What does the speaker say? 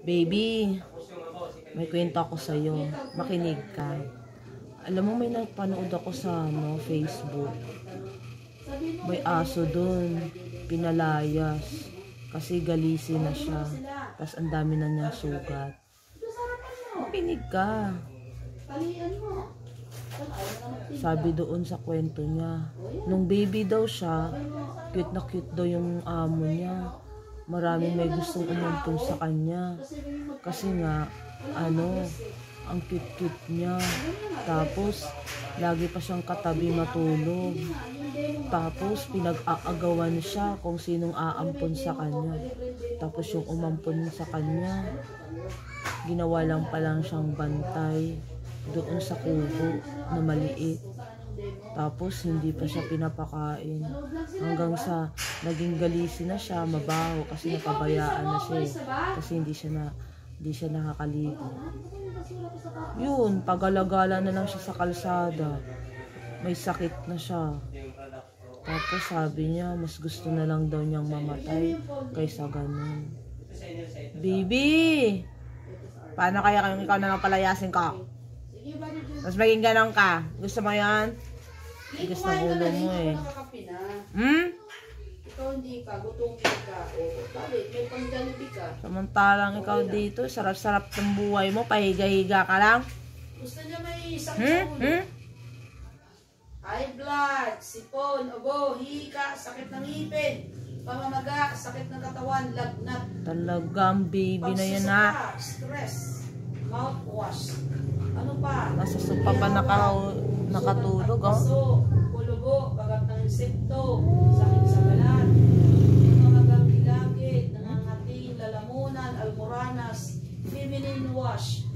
Baby, may kwento ako sa'yo. Makinig ka. Alam mo, may napanood ako sa Facebook. May aso dun. Pinalayas. Kasi galisi na siya. Tapos ang dami na niyang sugat. Makinig ka. Sabi doon sa kwento niya, nung baby daw siya, cute na cute daw yung amo niya. Maraming may gustong umumpun sa kanya. Kasi nga, ang cute-cute niya. Tapos, lagi pa siyang katabi matulog. Tapos, pinag-aagawan siya kung sinong aampun sa kanya. Tapos, yung umampun sa kanya, ginawa lang palang siyang bantay doon sa kubo na maliit. Tapos, hindi pa siya pinapakain. Hanggang sa naging galisi na siya, mabaho, kasi napabayaan na siya. Kasi hindi siya nakakaligo. Yun, pagalagala na lang siya sa kalsada. May sakit na siya. Tapos sabi niya, mas gusto na lang daw niyang mamatay kaysa ganun. Baby! Paano kaya kung ikaw na lang palayasin ko? Mas maging ganon ka. Gusto mo yan? Gusto ng ulo mo eh. Ikaw hindi pa, gutom ka. O, bakit? May pang-Jollibee ka. Samantalang ikaw dito, sarap-sarap ng buhay mo, pahiga-higa ka lang. Gusto niya may isang sa ulo. High blood, sipon, ubo, hika, sakit ng ngipin, pamamaga, sakit ng katawan, lagnat. Talagang baby na yan ha. Stress, mouthwash. Ano pa? Nasa sopa pa nakatulog oh. Paso, pulubo, bagat ng insekto, sakit sa balat, mga gamilagid, nangangating, lalamunan, almoranas, feminine wash,